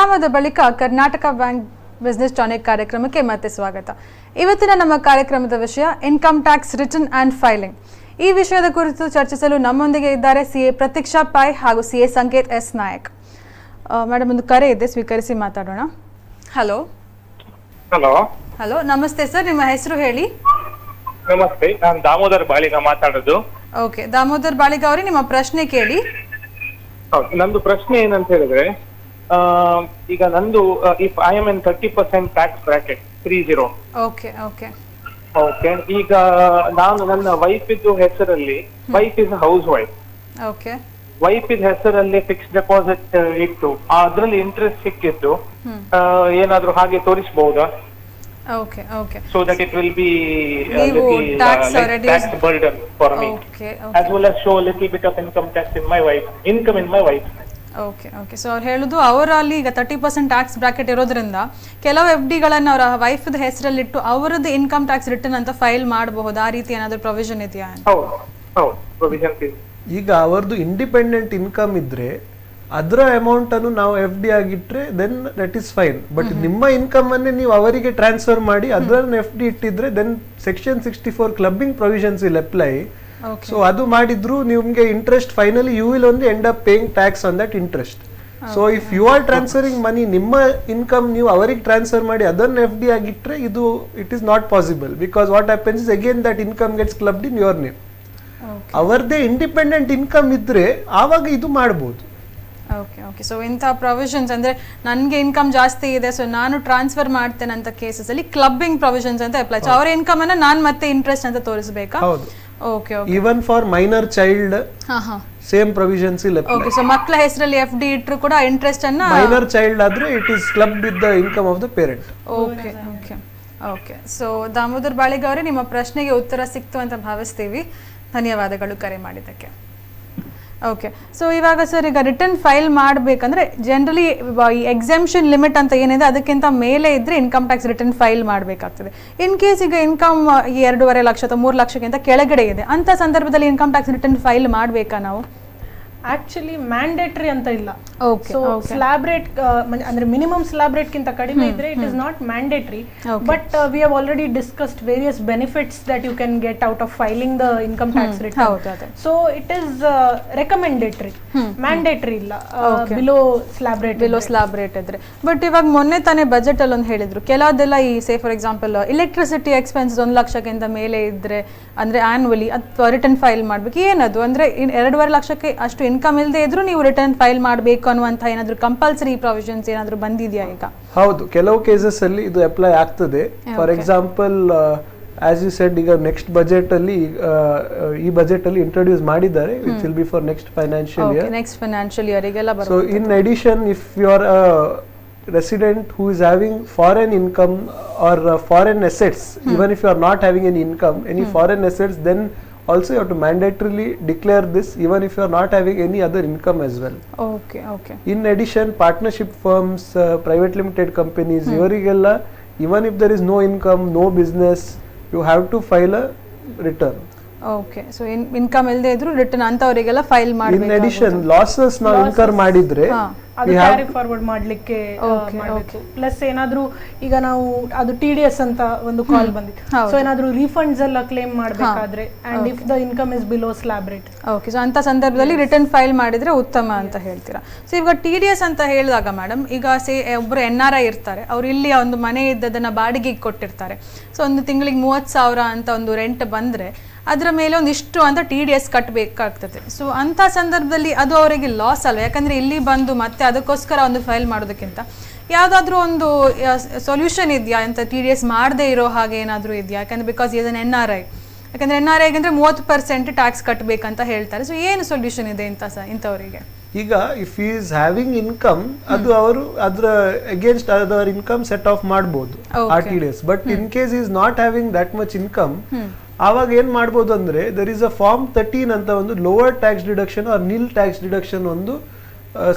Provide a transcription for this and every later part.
ವಿರಾಮದ ಬಳಿಕ Karnataka bank business tonic ಕಾರ್ಯಕ್ರಮಕ್ಕೆ ಮತ್ತೆ ಸ್ವಾಗತ. ಇವತ್ತಿನ ನಮ್ಮ ಕಾರ್ಯಕ್ರಮದ ವಿಷಯ income tax written and filing. ಈ ವಿಷಯದ ಕುರಿತು ಚರ್ಚಿಸಲು ನಮ್ಮೊಂದಿಗೆ ಇದ್ದಾರೆ ಸಿಎ ಪ್ರತೀಕ್ಷಾ ಪೈ ಹಾಗೂ ಸಿಎ ಸಂಕೇತ್ ಎಸ್ ನಾಯಕ್. ಮೇಡಮ್, ಒಂದು ಕರೆ ಇದೆ, ಸ್ವೀಕರಿಸಿ ಮಾತಾಡೋಣ. ಹಲೋ ಹಲೋ ಹಲೋ, ನಮಸ್ತೆ ಸರ್, ನಿಮ್ಮ ಹೆಸರು ಹೇಳಿ. ನಮಸ್ತೆ, ನಾನು ದಾಮೋದರ್ ಬಾಳಿಗ ಮಾತಾಡೋದು. ಓಕೆ, ದಾಮೋದರ್ ಬಾಳಿಗ ಅವರೇ, ನಿಮ್ಮ ಪ್ರಶ್ನೆ ಕೇಳಿ. ನಂದು ಪ್ರಶ್ನೆ ಏನಂತ ಹೇಳಿದ್ರೆ, ಈಗ ನಂದು if I am in 30% tax bracket 30. Okay okay okay, ಈಗ ನಾನು ನನ್ನ ವೈಫ್ ಇದ್ದು ಹೆಸರಲ್ಲಿ, wife is house wife. Okay, wife ಇದ್ ಹೆಸರಲ್ಲಿ ಫಿಕ್ಸ್ ಡೆಪಾಸಿಟ್ ಇಟ್ಟು ಅದ್ರಲ್ಲಿ ಇಂಟ್ರೆಸ್ಟ್ ಸಿಕ್ಕಿದ್ದು ಏನಾದ್ರೂ ಹಾಗೆ ತೋರಿಸಬಹುದಾ? Okay okay, so that it will be tax burden for me. Okay, as well as show a little bit of income in my wife. Okay okay, so ಅವ್ರು ಹೇಳುದು ಅವರಲ್ಲಿ ಈಗ 30% ಟ್ಯಾಕ್ಸ್ ಬ್ರಾಕೆಟ್ ಇರೋದ್ರಿಂದ ಕೆಲವು ಎಫ್ ಡಿಗಳನ್ನು ಅವರ ವೈಫ್ ಹೆಸರಲ್ಲಿಟ್ಟು ಅವರದ್ದು income tax return ಅಂತ file ಮಾಡಬಹುದು. ಆ ರೀತಿ ಏನಾದರೂ ಪ್ರೊವಿಷನ್ ಇದೆಯಾ? ಈಗ ಅವರದ್ದು ಇಂಡಿಪೆಂಡೆಂಟ್ ಇನ್ಕಮ್ ಇದ್ರೆ ಅದರ ಅಮೌಂಟ್ ಅನ್ನು ನಾವು ಎಫ್ ಡಿ ಆಗಿಟ್ರೆ then that is fine. But ನಿಮ್ಮ ಇನ್ಕಮ್ ಅನ್ನೇ ನೀವು ಅವರಿಗೆ ಟ್ರಾನ್ಸ್ಫರ್ ಮಾಡಿ ಅದನ್ನು ಎಫ್ ಡಿ ಇಟ್ಟಿದ್ರೆ then section 64 clubbing provisions will apply. So ಅದು ಮಾಡಿದ್ರು ನಿಮ್ಗೆ interest finally you will only end up paying tax on that interest. So if you are transferring money, ನಿಮ್ಮ ಇನ್ಕಮ್ ನೀವು ಅವರಿಗೆ ಟ್ರಾನ್ಸ್ಫರ್ ಮಾಡಿ ಅದನ್ನು ಎಫ್ ಡಿ ಆಗಿಟ್ರೆ ಇದು it is not possible. Because what happens is again that income gets clubbed in your name. ಅವರದೇ independent income ಇದ್ರೆ ಆವಾಗ ಇದು ಮಾಡಬಹುದು. ಓಕೆ ಓಕೆ, ಸೊ ಇಂಥ ಪ್ರೊವಿಷನ್ಸ್ ಅಂದರೆ ನನಗೆ ಇನ್ಕಮ್ ಜಾಸ್ತಿ ಇದೆ, ಸೊ ನಾನು ಟ್ರಾನ್ಸ್ಫರ್ ಮಾಡ್ತೇನೆ ಅಂತ ಕೇಸಸಲ್ಲಿ ಕ್ಲಬ್ಬಿಂಗ್ ಪ್ರೊವಿಷನ್ಸ್ ಅಂತ ಅಪ್ಲೈ. ಸೊ ಅವರ ಇನ್ಕಮ್ ಅನ್ನ ನಾನು ಮತ್ತೆ ಇಂಟ್ರೆಸ್ಟ್ ಅಂತ ತೋರಿಸಬೇಕಾ? ಹೌದು. Okay okay, even for minor child same provisions ಇಲ್ಲ. ಓಕೆ, ಸೊ ಮಕ್ಕಳ ಹೆಸರಲ್ಲಿ ಎಫ್ ಡಿ ಇಟ್ಟರು ಕೂಡ ಇಂಟ್ರೆಸ್ಟ್ ಅನ್ನ ಮೈನರ್ ಚೈಲ್ಡ್ ಆದ್ರೆ it is club with the income of the parent. Okay okay okay, so Damodar Baliga ಅವರೇ, ನಿಮ್ಮ ಪ್ರಶ್ನೆಗೆ ಉತ್ತರ ಸಿಕ್ತು ಅಂತ ಭಾವಿಸ್ತೀವಿ. ಧನ್ಯವಾದಗಳು ಕರೆ ಮಾಡಿದ್ದಕ್ಕೆ. ಓಕೆ, ಸೊ ಇವಾಗ ಸರ್, ಈಗ ರಿಟರ್ನ್ ಫೈಲ್ ಮಾಡಬೇಕಂದ್ರೆ ಜನರಲಿ ಈ ಎಕ್ಸಾಮ್ಷನ್ ಲಿಮಿಟ್ ಅಂತ ಏನಿದೆ ಅದಕ್ಕಿಂತ ಮೇಲೆ ಇದ್ರೆ ಇನ್ಕಮ್ ಟ್ಯಾಕ್ಸ್ ರಿಟರ್ನ್ ಫೈಲ್ ಮಾಡಬೇಕಾಗ್ತದೆ. ಇನ್ ಕೇಸ್ ಈಗ ಇನ್ಕಮ್ 2.5 ಲಕ್ಷ ಅಥವಾ 3 ಲಕ್ಷಕ್ಕಿಂತ ಕೆಳಗಡೆ ಇದೆ ಅಂತ ಸಂದರ್ಭದಲ್ಲಿ ಇನ್ಕಮ್ ಟ್ಯಾಕ್ಸ್ ರಿಟರ್ನ್ ಫೈಲ್ ಮಾಡಬೇಕಾ ನಾವು? ಆಕ್ಚುಲಿ ಮ್ಯಾಂಡೇಟರಿ ಅಂತ ಇಲ್ಲ. ಸೊ ಸ್ಲಾಬ್ ರೇಟ್ ಅಂದ್ರೆ ಮಿನಿಮಮ್ ಸ್ಲಾಬ್ ರೇಟ್ ಗಿಂತ ಕಡಿಮೆ ಇದ್ರೆ it is not mandatory. But we have already discussed various benefits that you can get out of filing the income tax return. So it is recommendatory, mandatory ಇಲ್ಲ below slab rate ಇದ್ರೆ. But ಇವಾಗ ಮೊನ್ನೆ ತಾನೇ budget ಅಲ್ಲಿ ಒಂದು ಹೇಳಿದ್ರು, ಕೆಲವದೆಲ್ಲ ಈ say for example electricity expenses 1 ಲಕ್ಷಕ್ಕಿಂತ ಮೇಲೆ ಇದ್ರೆ ಅಂದ್ರೆ ಆನ್ಯುವಲಿ ಅಥವಾ ರಿಟರ್ನ್ ಫೈಲ್ ಮಾಡ್ಬೇಕು. ಏನದು ಅಂದ್ರೆ 2.5 ಲಕ್ಷಕ್ಕೆ ಅಷ್ಟು ಇನ್ಕಮ್ ಇಲ್ಲದೆ ಇದ್ರು ನೀವು ರಿಟರ್ನ್ ಫೈಲ್ ಮಾಡಬೇಕು ಅನ್ನುವಂತ ಏನಾದ್ರು ಕಂಪಲ್ಸರಿ ಪ್ರೊವಿಷನ್ಸ್ ಏನಾದ್ರು ಬಂದಿದೆಯಾ ಈಗ? ಹೌದು, ಕೆಲವು ಕೇಸಸ್ ಅಲ್ಲಿ ಇದು ಅಪ್ಲೈ ಆಗ್ತದೆ. For example as you said, ಈಗ ನೆಕ್ಸ್ಟ್ ಬಜೆಟ್ ಅಲ್ಲಿ ಈ ಬಜೆಟ್ ಅಲ್ಲಿ ಇಂಟ್ರೊಡ್ಯೂಸ್ ಮಾಡಿದ್ದಾರೆ, which will be for next financial year. Next financial year ಗೆಲ್ಲ ಬರುತ್ತೆ. So in addition, if you are resident who is having foreign income or foreign assets, even if you are not having any income, any foreign assets, then also you have to mandatorily declare this even if you are not having any other income as well. Okay okay, in addition, partnership firms, private limited companies, ivarigella even if there is no income, no business, you have to file a return. Okay, so income ಇಲ್ಲದೆ ಇದ್ರು return ಅಂತವರಿಗೆಲ್ಲ file ಮಾಡಬೇಕು. In addition, losses ನಾವು incur ಮಾಡಿದ್ರೆ ಅದು carry forward ಮಾಡ್ಲಿಕ್ಕೆ ಮಾಡಬೇಕು. Plus ಏನಾದ್ರೂ ಈಗ ನಾವು ಅದು TDS ಅಂತ ಒಂದು ಕಾಲ್ ಬಂದಿತ್ತು, ಸೊ ಏನಾದ್ರೂ ರೀಫಂಡ್ಸ್ ಎಲ್ಲ ಕ್ಲೇಮ್ ಮಾಡಬೇಕಾದ್ರೆ and if the income is below slab rate. Okay, so ಅಂತ ಸಂದರ್ಭದಲ್ಲಿ ರಿಟರ್ನ್ ಫೈಲ್ ಮಾಡಿದ್ರೆ ಉತ್ತಮ ಅಂತ ಹೇಳ್ತೀರಾ. ಸೊ ಇವಾಗ TDS ಅಂತ ಹೇಳಿದಾಗ ಮೇಡಮ್, ಈಗ ಒಬ್ರು NRI ಇರ್ತಾರೆ, ಅವ್ರು ಇಲ್ಲಿ ಒಂದು ಮನೆ ಇದ್ದದನ್ನ ಬಾಡಿಗೆಗೆ ಕೊಟ್ಟಿರ್ತಾರೆ. ಸೊ ಒಂದು ತಿಂಗಳಿಗೆ 30,000 ಅಂತ ಒಂದು ರೆಂಟ್ ಬಂದ್ರೆ ಅದರ ಮೇಲೆ ಒಂದಿಷ್ಟು ಅಂತ TDS ಕಟ್ಟಬೇಕಾಗ್ತದೆ. ಸೊ ಅಂಥ ಸಂದರ್ಭದಲ್ಲಿ ಅದು ಅವರಿಗೆ ಲಾಸ್ ಅಲ್ವ? ಯಾಕಂದರೆ ಇಲ್ಲಿ ಬಂದು ಮತ್ತೆ ಅದಕ್ಕೋಸ್ಕರ ಒಂದು ಫೈಲ್ ಮಾಡೋದಕ್ಕಿಂತ ಯಾವುದಾದ್ರೂ ಒಂದು ಸೊಲ್ಯೂಷನ್ ಇದೆಯಾ ಅಂತ TDS ಮಾಡದೇ ಇರೋ ಹಾಗೆ ಏನಾದರೂ ಇದೆಯಾ? ಯಾಕಂದರೆ ಬಿಕಾಸ್ ಇದನ್ನು NRI, ಯಾಕಂದರೆ NRI ಅಂದರೆ 30% ಟ್ಯಾಕ್ಸ್ ಕಟ್ಟಬೇಕಂತ ಹೇಳ್ತಾರೆ. ಸೊ ಏನು ಸೊಲ್ಯೂಷನ್ ಇದೆ ಇಂಥವರಿಗೆ? ಈಗ ಇಫ್ ಈ ಇಸ್ ಹ್ಯಾವಿಂಗ್ ಇನ್ಕಮ್, ಅದು ಅವರು ಅದರ ಅಗೇನ್ಸ್ಟ್ ಅದರ ಇನ್ಕಮ್ ಸೆಟ್ ಆಫ್ ಮಾಡಬಹುದು TDS. But in case is not having that much income, ಆವಾಗ ಏನ್ ಮಾಡ್ಬೋದು ಅಂದ್ರೆ ದರ್ ಇಸ್ ಅ ಫಾರ್ಮ್ 13 ಅಂತ ಒಂದು ಲೋವರ್ ಟ್ಯಾಕ್ಸ್ ಡಿಡಕ್ಷನ್ ಆರ್ ನಿಲ್ ಟ್ಯಾಕ್ಸ್ ಡಿಡಕ್ಷನ್ ಒಂದು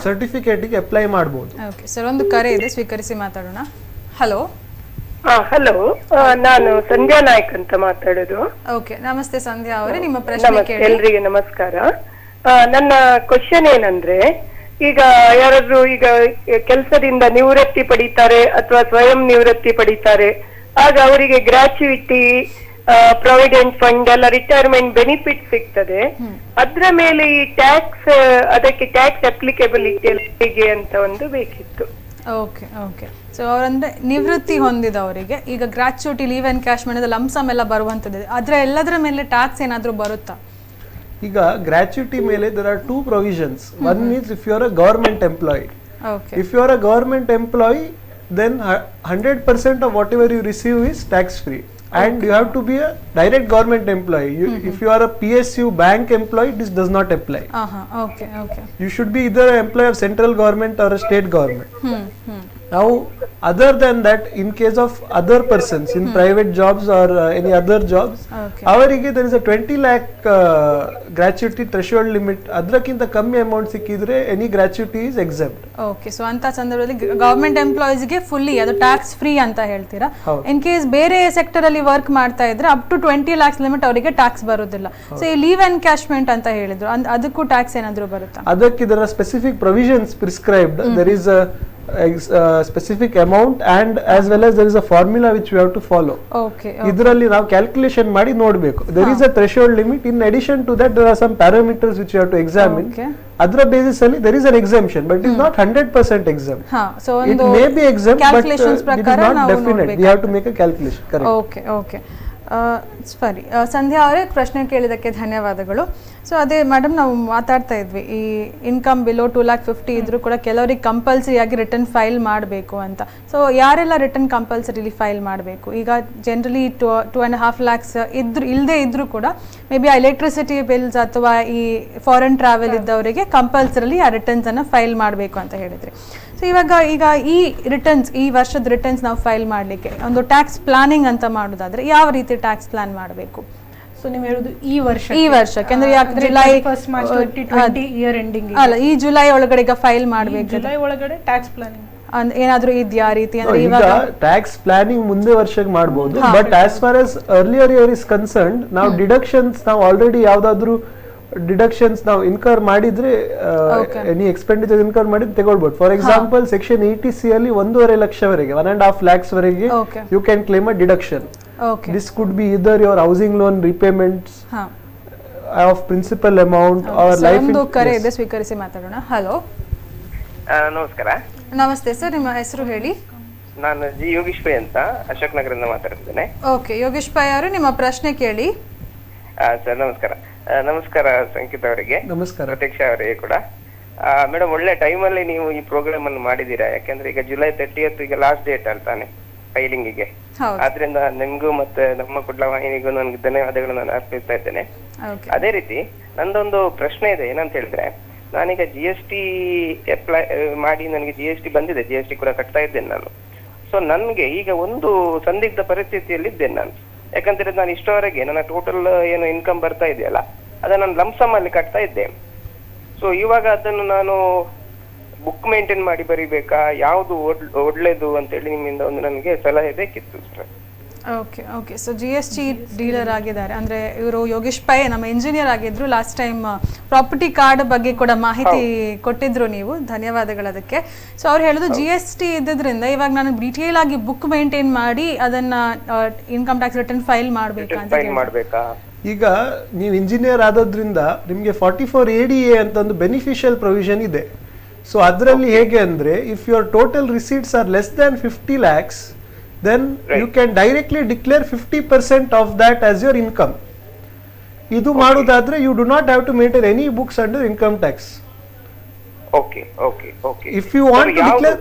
ಸರ್ಟಿಫಿಕೇಟ್ ಗೆ ಅಪ್ಲೈ ಮಾಡಬಹುದು. ಓಕೆ ಸರ್, ಒಂದು ಕರೆ ಇದೆ, ಸ್ವೀಕರಿಸಿ ಮಾತಾಡೋಣ. ಹಲೋ ಹಲೋ, ನಾನು ಸಂಧ್ಯಾ ನಾಯ್ಕ್ ಅಂತ ಮಾತಾಡೋದು. ಓಕೆ, ನಮಸ್ತೆ ಸಂಧ್ಯಾ ಅವರೇ, ನಿಮ್ಮ ಪ್ರಶ್ನೆ ಕೇಳಿ. ಎಲ್ರಿಗೆ ನಮಸ್ಕಾರ. ನನ್ನ ಕ್ವಶನ್ ಏನಂದ್ರೆ, ಈಗ ಯಾರಾದ್ರೂ ಈಗ ಕೆಲಸದಿಂದ ನಿವೃತ್ತಿ ಪಡಿತಾರೆ ಅಥವಾ ಸ್ವಯಂ ನಿವೃತ್ತಿ ಪಡಿತಾರೆ, ಆಗ ಅವರಿಗೆ ಗ್ರಾಚ್ಯುಯಿಟಿ, ಪ್ರಾವಿಡೆಂಟ್ ಫಂಡ್ ಎಲ್ಲ ರಿಟೈರ್ಮೆಂಟ್ ಬೆನಿಫಿಟ್ ಸಿಗ್ತದೆ. ಅದ್ರ ಮೇಲೆ ಈ ಟ್ಯಾಕ್ಸ್, ಅದಕ್ಕೆ ಟ್ಯಾಕ್ಸ್ ಅಪ್ಲಿಕೇಬಿಲಿಟಿ ಹೇಗೆ ಅಂತ ಒಂದು ಬೇಕಿತ್ತು. Okay okay. ಸೊ ಅವರಂದ್ರೆ ನಿವೃತ್ತಿ ಹೊಂದಿದವರಿಗೆ ಈಗ ಗ್ರಾಚ್ಯುಟಿ, ಲೀವ್ ಅಂಡ್ ಕ್ಯಾಶ್ ಮಾಡಿದ ಲಂಸಮ್ ಎಲ್ಲ ಬರುವಂಥದ್ದು, ಅದರ ಎಲ್ಲದರ ಮೇಲೆ ಟ್ಯಾಕ್ಸ್ ಏನಾದರೂ ಬರುತ್ತಾ? ಈಗ ಗ್ರಾಚ್ಯುಟಿ ಮೇಲೆ there are two provisions. One is if you are a government employee. Okay. If you are a government employee, then 100% of whatever you receive is tax free. And you have to be a direct government employee. If you are a PSU bank employee, this does not apply. Okay, okay. You should be either an employee of central government or a state government. Now, other than that, in case of other persons in private jobs or any other jobs, ಅವರಿಗೆ there is a 20 lakh gratuity threshold limit. ಅದಕ್ಕಿಂತ ಕಮ್ಮಿ amount ಸಿಕ್ಕಿದ್ರೆ any gratuity is exempt. Okay. So ಅಂತ ಸಂದರ್ಭದಲ್ಲಿ government ಎಂಪ್ಲಾಯೀಸ್ಗೆ fully ಅದು tax free ಅಂತ ಹೇಳ್ತೀರಾ? In case ಬೇರೆ ಸೆಕ್ಟರ್ ಅಲ್ಲಿ ವರ್ಕ್ ಮಾಡ್ತಾ ಇದ್ರೆ ಅಪ್ ಟು 20 lakhs ಲಿಮಿಟ್ ಅವರಿಗೆ ಟ್ಯಾಕ್ಸ್ ಬರೋದಿಲ್ಲ. ಸೊ ಈ ಲೀವ್ ಎನ್ಕ್ಯಾಶ್ಮೆಂಟ್ ಅಂತ ಹೇಳಿದ್ರು, ಅದಕ್ಕೂ ಟ್ಯಾಕ್ಸ್ ಏನಾದರೂ ಬರುತ್ತಾ? ಅದಕ್ಕೆ there are specific provisions prescribed. There is a specific amount and as well as there is a formula which we have to follow. Okay. ಇದರಲ್ಲಿ ನಾವು ಕ್ಯಾಲ್ಕುಲೇಷನ್ ಮಾಡಿ ನೋಡಬೇಕು. there is a threshold limit. In addition to that there are some parameters which you have to examine. ಅದರ basis ಅಲ್ಲಿ there is an exemption but it is not 100% exempt. So it may be exempt but it is not definite. We have to make a calculation. Correct. Okay, okay. ಸರಿ, ಸಂಧ್ಯಾ ಅವರೇ ಪ್ರಶ್ನೆ ಕೇಳಿದ್ದಕ್ಕೆ ಧನ್ಯವಾದಗಳು. So ಅದೇ madam, ನಾವು ಮಾತಾಡ್ತಾ ಇದ್ವಿ ಈ ಇನ್ಕಮ್ ಬಿಲೋ 2,50,000 ಇದ್ರೂ ಕೂಡ ಕೆಲವರಿಗೆ ಕಂಪಲ್ಸರಿ ಆಗಿ ರಿಟರ್ನ್ ಫೈಲ್ ಮಾಡಬೇಕು ಅಂತ. ಸೊ ಯಾರೆಲ್ಲ ರಿಟರ್ನ್ ಕಂಪಲ್ಸರಿಲಿ ಫೈಲ್ ಮಾಡಬೇಕು? ಈಗ ಜನರಲಿ 2.5 lakhs ಇಲ್ಲದೆ ಇದ್ರೂ ಕೂಡ ಮೇ ಬಿ ಎಲೆಕ್ಟ್ರಿಸಿಟಿ ಬಿಲ್ಸ್ ಅಥವಾ ಈ ಫಾರಿನ್ ಟ್ರಾವೆಲ್ ಇದ್ದವರಿಗೆ ಕಂಪಲ್ಸರಿಲಿ ಆ ರಿಟರ್ನ್ಸ್ ಅನ್ನು ಫೈಲ್ ಮಾಡಬೇಕು ಅಂತ ಹೇಳಿದ್ರಿ. ಸೊ ಈಗ ಈ ರಿಟರ್ನ್ಸ್, ಈ ವರ್ಷದ ರಿಟರ್ನ್ಸ್ ನಾವು ಫೈಲ್ ಮಾಡಲಿಕ್ಕೆ ಒಂದು ಟ್ಯಾಕ್ಸ್ ಪ್ಲಾನಿಂಗ್ ಅಂತ ಮಾಡೋದಾದ್ರೆ ಯಾವ ರೀತಿ ಟ್ಯಾಕ್ಸ್ ಪ್ಲಾನ್ ಮಾಡಬೇಕು? ಸೊ ನೀವು ಹೇಳುದು ಈ ವರ್ಷಕ್ಕೆ ಅಂದ್ರೆ ಜುಲೈ ಇಯರ್ ಎಂಡಿಂಗ್ ಅಲ್ಲ, ಈ ಜುಲೈ ಒಳಗಡೆ ಈಗ ಫೈಲ್ ಮಾಡಬೇಕು. ಜುಲೈ ಒಳಗಡೆ ಟ್ಯಾಕ್ಸ್ ಪ್ಲಾನಿಂಗ್ ಏನಾದ್ರೂ ಇದೆಯಾ ರೀತಿ? ಅಂದ್ರೆ ಈಗ ಟ್ಯಾಕ್ಸ್ ಪ್ಲಾನಿಂಗ್ ಮುಂದೆ ವರ್ಷಕ್ಕೆ ಮಾಡಬಹುದು. But as far as earlier year is concerned, ನಾವು ಡಿಡಕ್ಷನ್ಸ್ ನಾವು ಆಲ್ರೆಡಿ ಯಾವ್ದಾದ್ರು ಡಿಡಕ್ಷನ್ಸ್ ನಾವು ಇನ್ಕರ್ ಮಾಡಿದ್ರೆ ಎನಿ ಎಕ್ಸ್ಪೆಂಡಿಚರ್ ಇನ್ಕರ್ ಮಾಡಿದ್ರೆ ತಗೊಳ್ಬಹುದು. ಫಾರ್ ಎಕ್ಸಾಂಪಲ್ ಸೆಕ್ಷನ್ 80C ಅಲ್ಲಿ 1.5 ಲಕ್ಷವರೆಗೆ 1.5 lakhs ವರೆಗೆ you can claim a deduction. This could be either your housing loan repayments of principal amount or life insurance. ಕರೆ ಇದೆ, ಸ್ವೀಕರಿಸಿ ಮಾತಾಡೋಣ. ಹಲೋ, ನಮಸ್ಕಾರ. ನಮಸ್ತೆ ಸರ್, ನಿಮ್ಮ ಹೆಸರು ಹೇಳಿ? ನಾನು ಜಿ ಯೋಗೀಶ್ ಪೈ ಅಂತ ಅಶೋಕ್ ನಗರದಿಂದ ಮಾತಾಡ್ತಿದ್ದೇನೆ. ಓಕೆ, ಯೋಗೀಶ್ ಪೈ ಅವರು ನಿಮ್ಮ ಪ್ರಶ್ನೆ ಕೇಳಿ. ಸರ್ ನಮಸ್ಕಾರ. ನಮಸ್ಕಾರ ಸಂಕಿತ್ ಅವರಿಗೆ, ನಮಸ್ಕಾರ ಪ್ರತೀಕ್ಷಾ ಅವರಿಗೆ ಕೂಡ. ಮೇಡಮ್, ಒಳ್ಳೆ ಟೈಮಲ್ಲಿ ನೀವು ಈ ಪ್ರೋಗ್ರಾಮ್ ಅನ್ನು ಮಾಡಿದ್ದೀರಾ. ಯಾಕಂದ್ರೆ ಈಗ ಜುಲೈ 30th ಈಗ ಲಾಸ್ಟ್ ಡೇಟ್ ಅಂತಾನೆ ಫೈಲಿಂಗಿಗೆ. ಆದ್ರಿಂದ ನಿಮ್ಗೂ ಮತ್ತೆ ನಮ್ಮ ಕುಡ್ಲ ವಾಹಿನಿಗೂ ನನಗೆ ಧನ್ಯವಾದಗಳು ನಾನು ಅರ್ಪಿಸ್ತಾ ಇದ್ದೇನೆ. ಅದೇ ರೀತಿ ನಂದೊಂದು ಪ್ರಶ್ನೆ ಇದೆ. ಏನಂತ ಹೇಳಿದ್ರೆ, ನಾನೀಗ GST ಅಪ್ಲೈ ಮಾಡಿ ನನಗೆ GST ಬಂದಿದೆ, GST ಕೂಡ ಕಟ್ತಾ ಇದ್ದೇನೆ ನಾನು. ಸೊ ನನ್ಗೆ ಈಗ ಒಂದು ಸಂದಿಗ್ಧ ಪರಿಸ್ಥಿತಿಯಲ್ಲಿ ಇದ್ದೇನೆ ನಾನು. ಯಾಕಂದ್ರೆ ನಾನು ಇಷ್ಟವರೆಗೆ ನನ್ನ ಟೋಟಲ್ ಏನು ಇನ್ಕಮ್ ಬರ್ತಾ ಇದೆಯಲ್ಲ ಅದನ್ನ ನಾನು ಲಂಸಮ್ ಅಲ್ಲಿ ಕಟ್ತಾ ಇದ್ದೆ. ಸೊ ಇವಾಗ ಅದನ್ನು ನಾನು ಬುಕ್ ಮೇಂಟೈನ್ ಮಾಡಿ ಬರಿಬೇಕಾ, ಯಾವುದು ಒಳ್ಳೆದು ಅಂತ ಹೇಳಿ ನಿಮ್ಮಿಂದ ಒಂದು ನನಗೆ ಸಲಹೆ ಬೇಕಿತ್ತು sir. Okay okay. So GST dealer ಆಗಿದ್ದಾರೆ ಅಂದ್ರೆ ಇವರು ಯೋಗೇಶ್ ಪೈ, ನಮ್ಮ ಇಂಜಿನಿಯರ್ ಆಗಿದ್ರು. ಲಾಸ್ಟ್ ಟೈಮ್ ಪ್ರಾಪರ್ಟಿ ಕಾರ್ಡ್ ಬಗ್ಗೆ ಕೂಡ ಮಾಹಿತಿ ಕೊಟ್ಟಿದ್ರು ನೀವು, ಧನ್ಯವಾದಗಳು ಅದಕ್ಕೆ. ಸೊ ಅವ್ರು ಹೇಳೋದು GST ಇದ್ದದ್ರಿಂದ ಇವಾಗ ನಾನು ಡೀಟೇಲ್ ಆಗಿ ಬುಕ್ ಮೇಂಟೈನ್ ಮಾಡಿ ಅದನ್ನ ಇನ್ಕಮ್ ಟ್ಯಾಕ್ಸ್ ರಿಟರ್ನ್ ಫೈಲ್ ಮಾಡಬೇಕಾ? ಈಗ ನೀವು ಇಂಜಿನಿಯರ್ ಆದದ್ರಿಂದ ನಿಮಗೆ 44 ADA ಅಂತ ಒಂದು ಬೆನಿಫಿಷಿಯಲ್ ಪ್ರೊವಿಷನ್ ಇದೆ. ಸೊ ಅದರಲ್ಲಿ ಹೇಗೆ ಅಂದ್ರೆ, if your total receipts are less than 50 lakhs, then you can directly declare 50% of that as your income. Idu madudadre you do not have to maintain any books under income tax. Okay. If you want to declare,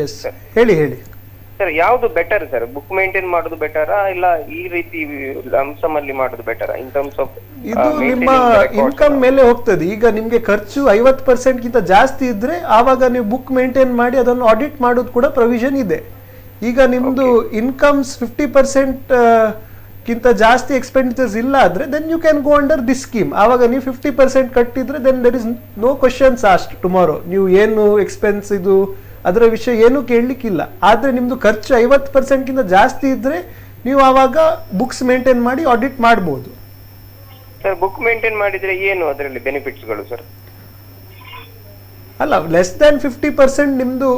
yes, heli sir, ಯಾವುದು better sir? Book maintain ಮಾಡೋದು ಬೆಟರಾ ಇಲ್ಲ ಈ ರೀತಿ lump sum ಅಲ್ಲಿ ಮಾಡೋದು ಬೆಟರಾ in terms of? ಇದು ನಿಮ್ಮ income ಮೇಲೆ ಹೋಗ್ತದೆ. ಈಗ ನಿಮ್ಗೆ ಖರ್ಚು 50% ಗಿಂತ ಜಾಸ್ತಿ ಇದ್ರೆ ಆವಾಗ ನೀವು ಬುಕ್ ಮೇಂಟೈನ್ ಮಾಡಿ ಅದನ್ನು ಆಡಿಟ್ ಮಾಡೋದು ಕೂಡ ಪ್ರೊವಿಷನ್ ಇದೆ. ಈಗ ನಿಮ್ದು ಇನ್ಕಮ್ಸ್ 50% ಗಿಂತ ಜಾಸ್ತಿ ಎಕ್ಸ್ಪೆಂಡಿಚರ್ಸ್ ಇಲ್ಲ ಆದ್ರೆ then you can go under this scheme. ಆವಾಗ ನೀವು 50% ಕಟ್ಟಿದ್ರೆ then there is no questions asked tomorrow. ನೀವು ಏನು ಎಕ್ಸ್ಪೆನ್ಸ್ ಇದು ಅದರ ವಿಷಯ ಏನು ಕೇಳಲಿಕ್ಕಿಲ್ಲ. ಆದ್ರೆ ನಿಮ್ದು ಖರ್ಚು 50% ಗಿಂತ ಜಾಸ್ತಿ ಇದ್ರೆ ನೀವು ಆವಾಗ ಬುಕ್ಸ್ ಮೇಂಟೈನ್ ಮಾಡಿ ಆಡಿಟ್ ಮಾಡಬಹುದು. ಸರ್, ಬುಕ್ ಮೇಂಟೈನ್ ಮಾಡಿದ್ರೆ ಏನು ಅದರಲ್ಲಿ ಬೆನಿಫಿಟ್ಸ್ ಗಳು ಸರ್? ಅಲ್ಲ, ಲೆಸ್ ದ್ಯಾನ್ 50% ನಿಮ್ದು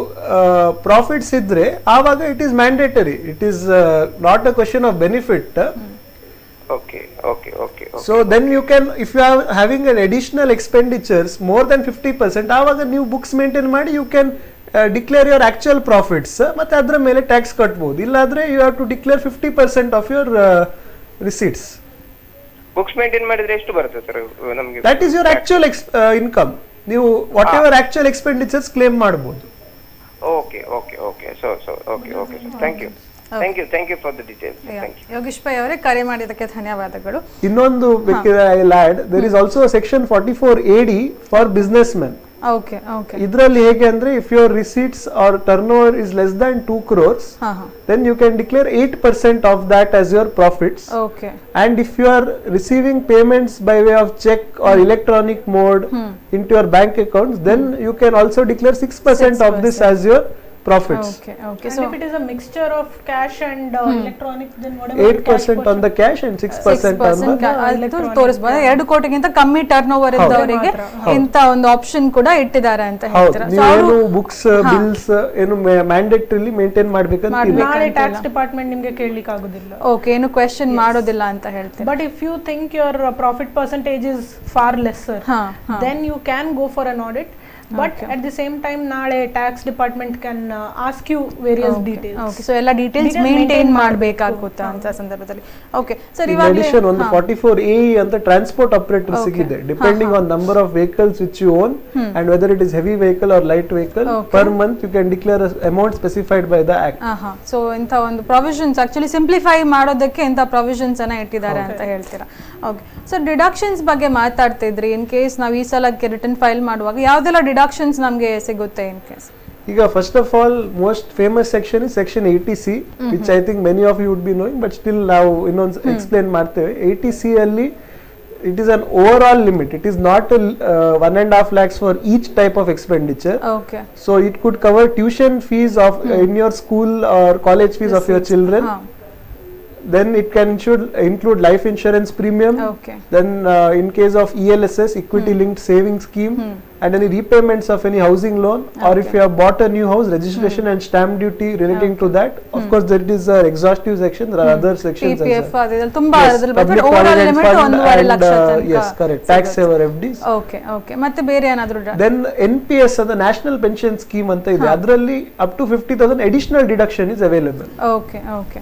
ಪ್ರಾಫಿಟ್ಸ್ ಇದ್ರೆ ಆವಾಗ it is mandatory. It is not a question of benefit. Okay. So then you can, if you are having an additional expenditures more than 50%, ಆವಾಗ ನೀವು ಬುಕ್ಸ್ ಮೇಂಟೈನ್ ಮಾಡಿ you can declare your actual profits, ಮತ್ತೆ ಅದರ ಮೇಲೆ tax ಕಟ್ಬಹುದು. ಇಲ್ಲಾದ್ರೆ you have to declare 50% of your receipts. Books maintain ಮಾಡಿದ್ರೆ ಎಷ್ಟು ಬರುತ್ತೆ ಸರ್ ನಮಗೆ? That is your actual income. ನೀವು what ever actual expenditures claim ಮಾಡಬಹುದು. Okay. So okay sir. Thank you for the details. Thank you. Yogish Pai ಅವರೇ, ಕರೆ ಮಾಡಿದ್ದಕ್ಕೆ ಧನ್ಯವಾದಗಳು. ಇನ್ನೊಂದು ಬೇಕಿದ್ರೆ I will add, there is also a section 44AD for businessmen. Okay. ಇದರಲ್ಲಿ ಹೇಗೆ ಅಂದ್ರೆ, if your receipts or turnover is less than 2 crores, then you can declare 8% of that as your profits. Okay. And if you are receiving payments by way of check or electronic mode into your bank accounts, then you can also declare 6% of this as your profits. Okay. And So if it is a mixture of cash and electronic, then whatever 8% on the cash and 6% on the ತೋರಿಸಬಹುದು. 2 ಕೋಟಿಗಿಂತ ಕಮ್ಮಿ turn over ಇದ್ದವರಿಗೆ ಇಂತ ಒಂದು option ಕೂಡ ಇಟ್ಟಿದ್ದಾರೆ ಅಂತ ಹೇಳ್ತೀರಾ. ನೀವು ಬುಕ್ಸ್ ಬಿಲ್ಸ್ ಏನು ಮ್ಯಾಂಡೇಟರಿಲಿ ಮೇಂಟೈನ್ ಮಾಡ್ಬೇಕಂತ ನಾಳೆ ಟ್ಯಾಕ್ಸ್ ಡಿಪಾರ್ಟ್ಮೆಂಟ್ ನಿಮಗೆ ಕೇಳಲಿಕ್ಕೆ ಆಗೋದಿಲ್ಲ. ಓಕೆ, ಏನು ಕ್ವೆಶ್ಚನ್ ಮಾಡೋದಿಲ್ಲ ಅಂತ ಹೇಳ್ತೀರಾ. But if you think your profit percentage is far lesser, then you can go for an audit. But at the same time, naale tax department can ask you various details. Okay, so ಎಲ್ಲ details maintain ಮಾಡಬೇಕಾಗುತ್ತಾ ಅಂತ ಸಂದರ್ಭದಲ್ಲಿ. Okay sir, ಇವಾಗ addition ಒಂದು 44AE ಅಂತ transport operator ಸಿಗಿದೆ. Depending on number of vehicles which you own and whether it is heavy vehicle or light vehicle, per month you can declare amount specified by the act. So ಇಂಥ ಒಂದು provisions actually simplify ಮಾಡೋದಕ್ಕೆ ಇಂಥ provisions ಅನ್ನ ಇಟ್ಟಿದ್ದಾರೆ ಅಂತ ಹೇಳ್ತೀರಾ. Okay sir, deductions ಬಗ್ಗೆ ಮಾತಾಡ್ತಿದ್ರಿ. In case ನಾವು ಈ ಸಲಕ್ಕೆ ರಿಟರ್ನ್ ಫೈಲ್ ಮಾಡುವಾಗ ಯಾವ್ದೆಲ್ಲ ಡಿಡಕ್ಷನ್ಸ್ ನಮಗೆ ಸಿಗುತ್ತೆ ಇನ್ ಕೇಸ್? ಈಗ first of all most famous section is section 80C, which I think many of you would be knowing, but still ನಾವು ಇನ್ನೊಂದು ಎಕ್ಸ್ಪ್ಲೇನ್ ಮಾಡ್ತೇವೆ. 80C ಅಲ್ಲಿ it is an overall limit. It is not 1.5 lakhs for each type of expenditure. Okay. So it could cover tuition fees of in your school or college fees of your children. Then it can include life insurance premium. Okay. Then in case of ELSS, equity linked savings scheme, and any repayments of any housing loan, or if you have bought a new house, registration and stamp duty relating to that. Of course, there is an exhaustive section. There are other sections PPF as well. ಅದೆಲ್ಲ ತುಂಬಾ ಅದರಲ್ಲಿ Public ಬರ್ತದೆ. Overall provident limit fund 1.5 ಲಕ್ಷ and, ತನಕ. yes, correct. Tax saver FDs. Okay ಮತ್ತೆ ಬೇರೆ ಏನಾದರೂ? Then NPS ಅಂತ ನ್ಯಾಷನಲ್ ಪೆನ್ಷನ್ ಸ್ಕೀಮ್ ಅಂತ ಇದೆ. ಅದರಲ್ಲಿ up to 50,000 additional deduction is available. Okay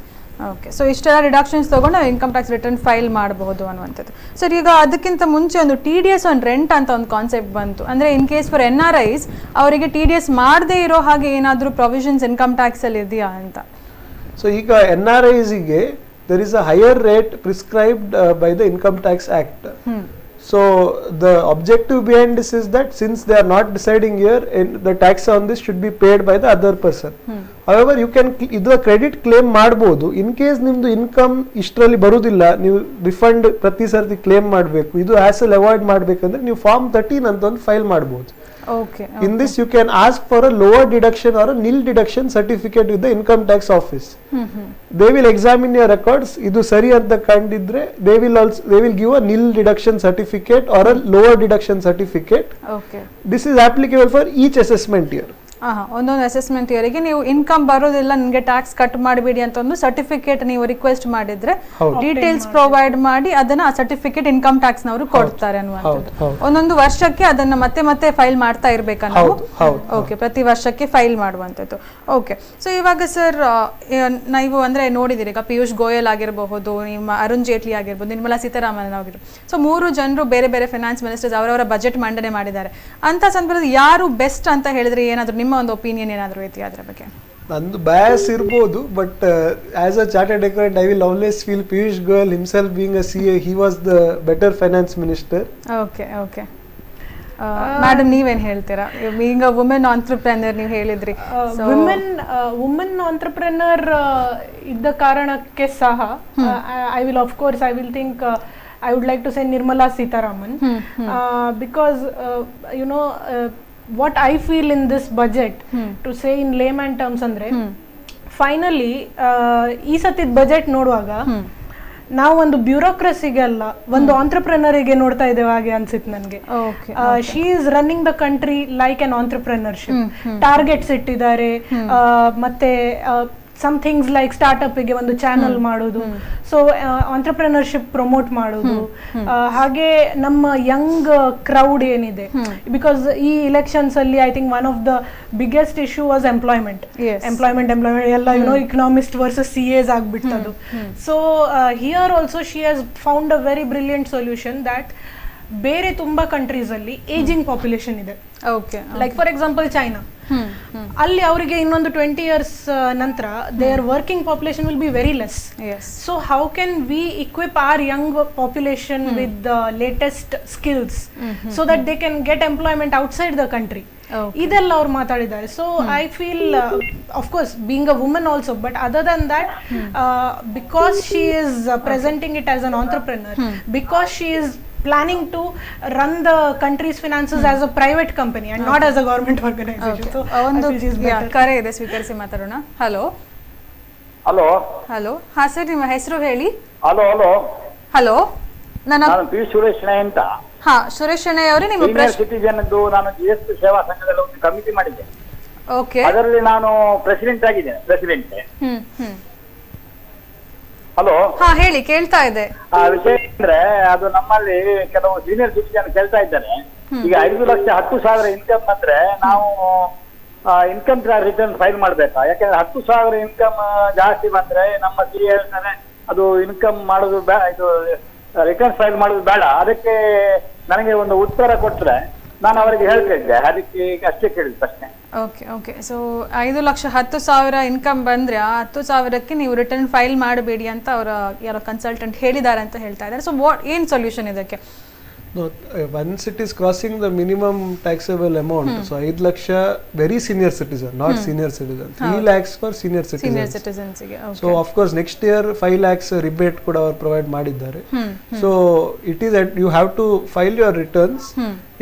so ಇಷ್ಟೆಲ್ಲ ರಿಡಕ್ಷನ್ಸ್ ತಗೊಂಡು ನಾವು ಇನ್ಕಮ್ ಟ್ಯಾಕ್ಸ್ ರಿಟರ್ನ್ ಫೈಲ್ ಮಾಡಬಹುದು ಅನ್ನುವಂಥದ್ದು. ಸರ್, ಈಗ ಅದಕ್ಕಿಂತ ಮುಂಚೆ ಒಂದು TDS ಆನ್ ರೆಂಟ್ ಅಂತ ಒಂದು ಕಾನ್ಸೆಪ್ಟ್ ಬಂತು. ಅಂದರೆ ಇನ್ ಕೇಸ್ ಫಾರ್ NRIs ಅವರಿಗೆ TDS ಮಾಡದೇ ಇರೋ ಹಾಗೆ ಏನಾದರೂ ಪ್ರೊವಿಷನ್ಸ್ ಇನ್ಕಮ್ ಟ್ಯಾಕ್ಸ್ ಅಲ್ಲಿ ಇದೆಯಾ ಅಂತ? ಸೊ ಈಗ NRIs ಗೆ there is a higher rate prescribed by the Income Tax Act. So the objective behind this is that since they are not deciding here, the tax on this should be paid by the other person. However, you can ಇದು credit claim ಮಾಡಬಹುದು. In case ನಿಮ್ದು income ಇಷ್ಟರಲ್ಲಿ ಬರುವುದಿಲ್ಲ, ನೀವು refund ಪ್ರತಿ ಸರ್ತಿ claim ಮಾಡಬೇಕು, ಇದು ಹ್ಯಾಸಲ್ ಅವಾಯ್ಡ್ ಮಾಡಬೇಕಂದ್ರೆ ನೀವು ಫಾರ್ಮ್ 13 ಅಂತ ಒಂದು ಫೈಲ್ ಮಾಡಬಹುದು. In this you can ask for a lower deduction or a nil deduction certificate with the income tax office. They will examine your records. Idu sari anta kandidre they will give a nil deduction certificate or a lower deduction certificate. This is applicable for each assessment year. ಒಂದೊಂದು assessment ಇಯರಿಗೆ ನೀವು income ಬರೋದಿಲ್ಲ, ನನಗೆ tax cut ಮಾಡಬೇಡಿ ಅಂತ ಒಂದು certificate ನೀವು request ಮಾಡಿದ್ರೆ details provide ಮಾಡಿ ಅದನ್ನ ಆ ಸರ್ಟಿಫಿಕೇಟ್ ಇನ್ಕಮ್ ಟ್ಯಾಕ್ಸ್ ನವರು ಕೊಡ್ತಾರೆ ಅನ್ನುವಂಥದ್ದು. ಒಂದೊಂದು ವರ್ಷಕ್ಕೆ ಅದನ್ನ ಮತ್ತೆ ಫೈಲ್ ಮಾಡ್ತಾ ಇರ್ಬೇಕಾ ನಾವು? ಓಕೆ, ಪ್ರತಿ ವರ್ಷಕ್ಕೆ ಫೈಲ್ ಮಾಡುವಂಥದ್ದು. ಓಕೆ, ಸೊ ಇವಾಗ ಸರ್ ನೀವು ಅಂದ್ರೆ ನೋಡಿದಿರಿ, ಈಗ ಪಿಯೂಷ್ ಗೋಯಲ್ ಆಗಿರಬಹುದು, ನಿಮ್ಮ ಅರುಣ್ ಜೇಟ್ಲಿ ಆಗಿರ್ಬೋದು, ನಿರ್ಮಲಾ ಸೀತಾರಾಮನ್ ಆಗಿರ್ಬೋದು, ಸೊ 3 ಜನರು ಬೇರೆ ಬೇರೆ ಫೈನಾನ್ಸ್ ಮಿನಿಸ್ಟರ್ಸ್ ಅವರವರ ಬಜೆಟ್ ಮಂಡನೆ ಮಾಡಿದ್ದಾರೆ. ಅಂತ ಸಂದರ್ಭದಲ್ಲಿ ಯಾರು ಬೆಸ್ಟ್ ಅಂತ ಹೇಳಿದ್ರೆ ಏನಾದ್ರು ನಿಮ್ಮ ಒಂದು ಒಪಿನಿಯನ್ ಏನಾದರೂ ಇದೆಯಾ ಅದರ ಬಗ್ಗೆ? ನಂದು ಬಯಾಸ್ ಇರಬಹುದು, but as a chartered accountant I will always feel Piyush Goyal himself being a CA, he was the better finance minister. Okay madam, ನೀವೇನು ಹೇಳ್ತೀರಾ? ಈಗ ವುಮೆನ್ ಆಂಟ್ರಪ್ರೆನರ್ ನೀವು ಹೇಳಿದ್ರಿ, ವುಮೆನ್ ಆಂಟ್ರಪ್ರೆನರ್ ಇದ್ದ ಕಾರಣಕ್ಕೆ ಸಹ I will think I would like to say Nirmala Sitharaman, because what I feel in this budget, to say in layman terms andre, finally ಈ ಸತಿದ budget ನೋಡುವಾಗ ನಾವು ಒಂದು ಬ್ಯೂರೋಕ್ರಸಿಗೆ ಅಲ್ಲ, ಒಂದು ಆಂಟ್ರಪ್ರೆನರಿಗೆ ನೋಡ್ತಾ ಇದ್ದೇವೆ ಹಾಗೆ ಅನ್ಸಿತ್ತು ನನಗೆ. She is running the country like an entrepreneurship. Targets ಇಟ್ಟಿದ್ದಾರೆ, ಮತ್ತೆ ಸಮ್ ಥಿಂಗ್ಸ್ ಲೈಕ್ ಸ್ಟಾರ್ಟ್ಅಪ್ಗೆ ಒಂದು ಚಾನಲ್ ಮಾಡೋದು, ಸೊ ಆಂಟ್ರಪ್ರೆನರ್ಶಿಪ್ ಪ್ರಮೋಟ್ ಮಾಡೋದು, ಹಾಗೆ ನಮ್ಮ ಯಂಗ್ ಕ್ರೌಡ್ ಏನಿದೆ, ಬಿಕಾಸ್ ಈ ಇಲೆಕ್ಷನ್ಸ್ ಅಲ್ಲಿ I think one of the biggest issue was employment ಎಲ್ಲ ಇಕನಾಮಿಸ್ಟ್ ವರ್ಸಸ್ CAs ಆಗ್ಬಿಟ್ಟದು. So here also she has found a very brilliant solution that ಬೇರೆ ತುಂಬಾ ಕಂಟ್ರೀಸ್ ಅಲ್ಲಿ ಏಜಿಂಗ್ ಪಾಪ್ಯುಲೇಷನ್ ಇದೆ. ಲೈಕ್ ಫಾರ್ ಎಕ್ಸಾಂಪಲ್ ಚೈನಾ, ಅಲ್ಲಿ ಅವರಿಗೆ ಇನ್ನೊಂದು 20 years ನಂತರ their working population will be very less. So how can we equip our young population with the latest skills so that they can get employment outside the country? ಇದೆಲ್ಲ ಅವ್ರು ಮಾತಾಡಿದ್ದಾರೆ. So I feel of course being a woman also, but other than that because she is presenting it as an entrepreneur, because she is planning to run the country's finances as a private company and not as a government organization. So ಒಂದು ಕರೆ ಇದೆ, ಸ್ವೀಕರಿಸಿ ಮಾತಾಡೋಣ. Hello hello hello. ಹಾ sir, ನಿಮ್ಮ ಹೆಸರು ಹೇಳಿ. Hello hello hello, ನಾನು ಪಿ ಸುರೇಶ್ ಅಂತ. ಹಾ, ಸುರೇಶ್ ಶೆಣೈ ಅವರೇ, ನಿಮ್ಮ ಸೀನಿಯರ್ ಸಿಟಿಜನ್ ನಾನು GST ಸೇವಾ ಸಂಘದಲ್ಲಿ ಒಂದು ಕಮಿಟಿ ಮಾಡಿದ್ದೆ. ಓಕೆ, ಅದರಲ್ಲಿ ನಾನು ಪ್ರೆಸಿಡೆಂಟ್ ಆಗಿದ್ದೇನೆ. ಪ್ರೆಸಿಡೆಂಟ್. ಹಲೋ, ಹಾ ಹೇಳಿ, ಕೇಳ್ತಾ ಇದೆ. ವಿಷಯ ಅಂದ್ರೆ ಅದು ನಮ್ಮಲ್ಲಿ ಕೆಲವು ಸೀನಿಯರ್ ಸಿಟಿಜನ್ ಕೇಳ್ತಾ ಇದ್ದಾರೆ, ಈಗ 5,10,000 ಇನ್ಕಮ್ ಬಂದ್ರೆ ನಾವು ಇನ್ಕಮ್ ರಿಟರ್ನ್ ಫೈಲ್ ಮಾಡ್ಬೇಕಾ? ಯಾಕಂದ್ರೆ 10,000 ಇನ್ಕಮ್ ಜಾಸ್ತಿ ಬಂದ್ರೆ ನಮ್ಮ CA ಹೇಳ್ತಾರೆ ಅದು ಇನ್ಕಮ್ ಮಾಡೋದು ಇದು ರಿಟರ್ನ್ ಫೈಲ್ ಮಾಡೋದು ಬೇಡ. ಅದಕ್ಕೆ ನನಗೆ ಒಂದು ಉತ್ತರ ಕೊಟ್ಟರೆ ನಾನು ಅವರಿಗೆ ಹೇಳ್ತಾ ಇದ್ದೆ, ಅದಕ್ಕೆ ಅಷ್ಟೇ ಕೇಳಿದ ಪ್ರಶ್ನೆ. ಓಕೆ. ಸೊ 5,10,000 ಇನ್ಕಮ್ ಬಂದ್ರೆ ಆ 10,000ಕ್ಕೆ ನೀವು ರಿಟರ್ನ್ ಫೈಲ್ ಮಾಡಬೇಡಿ ಅಂತ ಅವರ ಯಾರೋ ಕನ್ಸಲ್ಟೆಂಟ್ ಹೇಳಿದ್ದಾರೆ ಅಂತ ಹೇಳ್ತಾ ಇದ್ದಾರೆ. ಸೊ ಏನ್ ಸೊಲ್ಯೂಷನ್ ಇದಕ್ಕೆ? No, once it is crossing the minimum taxable amount, so 5 lakhs very senior citizen, not senior citizen. 3 lakhs for senior citizens. So of course next year 5 lakhs rebate kuda ಅವರು provide ಮಾಡಿದ್ದಾರೆ. So it is that you have to file your returns.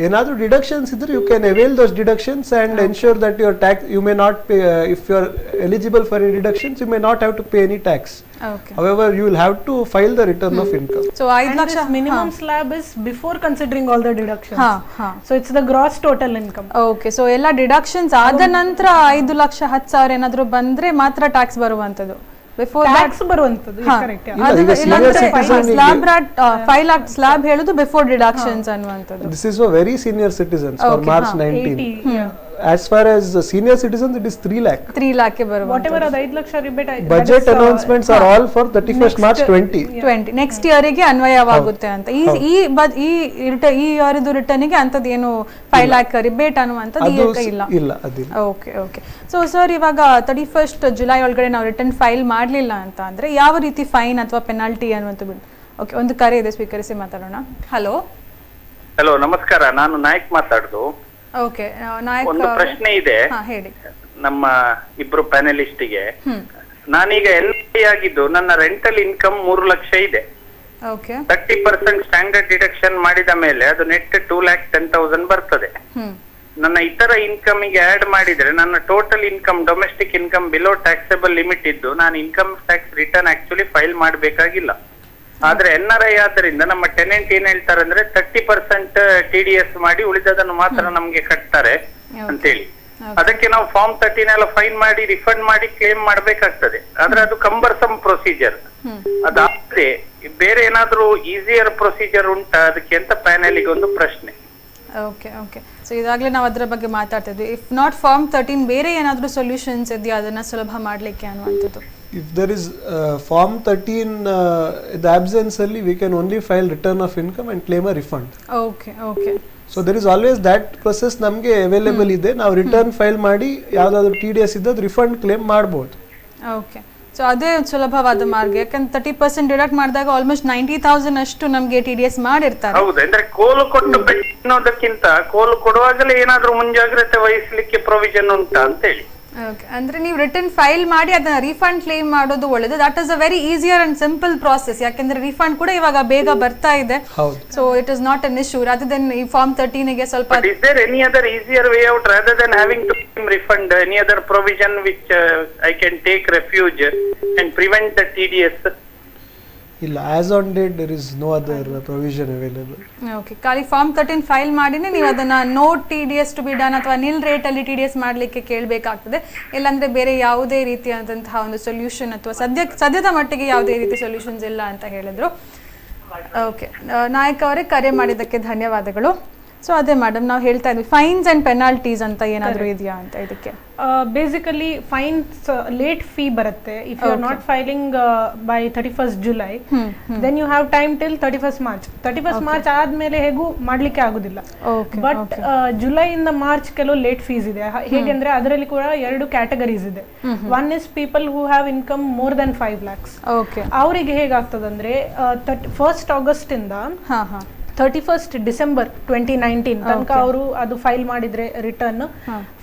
ಏನಾದರೂ deductions ಇದ್ರೆ you can avail those deductions and ensure that your tax you may not pay if you are eligible for any deductions you may not have to pay any tax. However, you will have to file the return of income. So 5 lakhs minimum slab is before considering all the deductions. So it's the gross total income. Okay, so ಎಲ್ಲ deductions ಆದ ನಂತರ 5,10,000 ಏನಾದರೂ ಬಂದ್ರೆ ಮಾತ್ರ tax ಬರುವಂತದ್ದು. Before tax ಬರುವಂತದ್ದು correct. Slab ಹೇಳುದು before deductions ಅನ್ನುವಂಥದ್ದು. This is for very senior citizens for March 19. As far as the senior citizens, it is 3 lakh. 3 lakh ಬರುವ whatever ಅದು 5 ಲಕ್ಷ ರಿಬೇಟ್ ಆಯ್ತು. Budget announcements are all for 31st March 20. Next ಇಯರ್ಗೆ ಅನ್ವಯವಾಗುತ್ತೆ ಅಂತ. ಈ ಇಯರ್ದು ರಿಟರ್ನ್ಗೆ ಅಂತದ್ದು ಏನು 5 lakh ರಿಬೇಟ್ ಅನ್ನುವಂಥದ್ದು ಇಲ್ಲ. ಓಕೆ. ಸೊ ಸರ್, ಇವಾಗ 31st July ಒಳಗಡೆ ನಾವು ರಿಟರ್ನ್ ಫೈಲ್ ಮಾಡಲಿಲ್ಲ ಅಂತ ಅಂದ್ರೆ ಯಾವ ರೀತಿ ಫೈನ್ ಅಥವಾ ಪೆನಾಲ್ಟಿ ಅನ್ನುವಂಥದ್ದು? ಓಕೆ, ಒಂದು ಕರೆ ಇದೆ, ಸ್ವೀಕರಿಸಿ ಮಾತಾಡೋಣ. ಹಲೋ ನಮಸ್ಕಾರ, ನಾನು ನಾಯಕ್ ಮಾತಾಡುದು. ಓಕೆ ನಾಯಕ್, ಒಂದು ಪ್ರಶ್ನೆ ಇದೆ ಹೇಳಿ. ನಮ್ಮ ಇಬ್ರು ಪ್ಯಾನಲಿಸ್ಟ್ಗೆ. ನಾನೀಗ LI ಆಗಿದ್ದು ನನ್ನ ರೆಂಟಲ್ ಇನ್ಕಮ್ 3 ಲಕ್ಷ ಇದೆ. 30% ಸ್ಟ್ಯಾಂಡರ್ಡ್ ಡಿಡಕ್ಷನ್ ಮಾಡಿದ ಮೇಲೆ ಅದು ನೆಟ್ 2,10,000 ಬರ್ತದೆ. ನನ್ನ ಇತರ ಇನ್ಕಮ್ ಗೆ ಆಡ್ ಮಾಡಿದ್ರೆ ನನ್ನ total income domestic income below taxable limit ಇದ್ದು ನಾನು income tax return actually file ಮಾಡಬೇಕಾಗಿಲ್ಲ. ಆದ್ರೆ NRI ಆದ್ದರಿಂದ ನಮ್ಮ ಟೆನೆಂಟ್ ಏನ್ ಹೇಳ್ತಾರೆ ಅಂದ್ರೆ 30% TDS ಮಾಡಿ ಉಳಿದದನ್ನು ಮಾತ್ರ ನಮ್ಗೆ ಕಟ್ತಾರೆ ಅಂತೇಳಿ. ಅದಕ್ಕೆ ನಾವು ಫಾರ್ಮ್ 13 ಎಲ್ಲ ಫೈನ್ ಮಾಡಿ ರಿಫಂಡ್ ಮಾಡಿ ಕ್ಲೇಮ್ ಮಾಡ್ಬೇಕಾಗ್ತದೆ. ಆದ್ರೆ ಅದು ಕಂಬರ್ಸಮ್ ಪ್ರೊಸೀಜರ್. ಅದಾದ್ರೆ ಬೇರೆ ಏನಾದ್ರೂ ಈಸಿಯರ್ ಪ್ರೊಸೀಜರ್ ಉಂಟಾ ಅದಕ್ಕೆ ಅಂತ ಪ್ಯಾನಲಿಗೆ ಒಂದು ಪ್ರಶ್ನೆ. ಓಕೆ. ಸೊ ಇದಾಗಲೇ ನಾವು ಅದರ ಬಗ್ಗೆ ಮಾತಾಡ್ತಾ ಇದ್ವಿ. ಇಫ್ ನಾಟ್ ಫಾರ್ಮ್ 13 ಬೇರೆ ಏನಾದರೂ ಸೊಲ್ಯೂಷನ್ಸ್ ಇದೆಯಾ ಅದನ್ನ ಸುಲಭ ಮಾಡ್ಲಿಕ್ಕೆ ಅನ್ನುವಂಥದ್ದು? If there is Form 13 the absence ಅಲ್ಲಿ we can only file return of income and claim a refund. Okay. So there is always that process ನಮಗೆ ಅವೈಲೇಬಲ್ ಇದೆ. ನಾವು ರಿಟರ್ನ್ ಫೈಲ್ ಮಾಡಿ ಯಾವ್ದಾದ್ರು TDS ಇದ್ದದ್ದು ರಿಫಂಡ್ ಕ್ಲೇಮ್ ಮಾಡಬಹುದು. ಓಕೆ. ಸೊ ಅದೇ ಸುಲಭವಾದ ಮಾರ್ಗ. ಯಾಕಂದ್ರೆ 30% ಡಿಡಕ್ಟ್ ಮಾಡಿದಾಗ ಆಲ್ಮೋಸ್ಟ್ 90,000 ಅಷ್ಟು ನಮಗೆ TDS ಮಾಡಿರ್ತಾರೆ. ಹೌದು, ಅಂದ್ರೆ ಕೋಲು ಕೊಟ್ಟು ಅನ್ನೋದಕ್ಕಿಂತ ಕೋಲು ಕೊಡುವಾಗಲೇ ಏನಾದ್ರೂ ಮುಂಜಾಗ್ರತೆ ವಹಿಸಲಿಕ್ಕೆ ಪ್ರೊವಿಷನ್ ಉಂಟಾ ಅಂತ ಹೇಳಿ. ಅಂದ್ರೆ ನೀವು ರಿಟರ್ನ್ ಫೈಲ್ ಮಾಡಿ ಅದನ್ನ ರೀಫಂಡ್ ಕ್ಲೇಮ್ ಮಾಡೋದು ಒಳ್ಳೇದು. That is a very easier and simple process. ಯಾಕಂದ್ರೆ ರೀಫಂಡ್ ಕೂಡ ಇವಾಗ ಬೇಗ ಬರ್ತಾ ಇದೆ. So it is not an issue. Rather then ಈ ಫಾರ್ಮ್ 13 ಗೆ ಸ್ವಲ್ಪ is there any other easier way out rather than having to refund? Any other provision which I can take refuge and prevent the TDS? ಇಲ್ಲ, as on date there is no other provision available. Okay, ಖಾಲಿ form 13 file ಮಾಡಿನೇ ನೀವು ಅದನ್ನ no TDS to be done ಅಥವಾ nil ರೇಟಲ್ಲಿ TDS ಮಾಡಲಿಕ್ಕೆ ಕೇಳಬೇಕಾಗ್ತದೆ. ಇಲ್ಲಾಂದರೆ ಬೇರೆ ಯಾವುದೇ ರೀತಿಯಾದಂತಹ ಒಂದು ಸೊಲ್ಯೂಷನ್ ಅಥವಾ ಸದ್ಯದ ಮಟ್ಟಿಗೆ ಯಾವುದೇ ರೀತಿ ಸೊಲ್ಯೂಷನ್ಸ್ ಇಲ್ಲ ಅಂತ ಹೇಳಿದರು. ಓಕೆ, ನಾಯಕ್ ಅವರೇ ಕರೆ ಮಾಡಿದ್ದಕ್ಕೆ ಧನ್ಯವಾದಗಳು. ಸೊ ಅದೇ ಮೇಡಮ್, ನಾವು ಹೇಳ್ತಾ ಇದ್ವಿ ಫೈನ್ಸ್ ಆ್ಯಂಡ್ ಪೆನಾಲ್ಟೀಸ್ ಅಂತ ಏನಾದರೂ ಇದೆಯಾ ಅಂತ ಇದಕ್ಕೆ? ಬೇಸಿಕಲಿ ಫೈನ್ಸ್ ಲೇಟ್ ಫೀ ಬರುತ್ತೆ. If you are not filing by 31st July, then you have time till 31st March. 31st March ಆದ್ಮೇಲೆ ಹೇಗೂ ಮಾಡ್ಲಿಕ್ಕೆ ಆಗುದಿಲ್ಲ. ಬಟ್ ಜುಲೈಯಿಂದ ಮಾರ್ಚ್ ಕೆಲವು ಲೇಟ್ ಫೀಸ್ ಇದೆ. ಹೇಗೆ ಅಂದ್ರೆ ಅದರಲ್ಲಿ ಕೂಡ 2 ಕ್ಯಾಟಗರೀಸ್ ಇದೆ. One is people who have income more than 5 lakhs. ಅವರಿಗೆ ಹೇಗಾಗ್ತದಂದ್ರೆ 1st August ಇಂದ 31st December 2019 ತನಕ ಅವರು ಅದು ಫೈಲ್ ಮಾಡಿದ್ರೆ ರಿಟರ್ನ್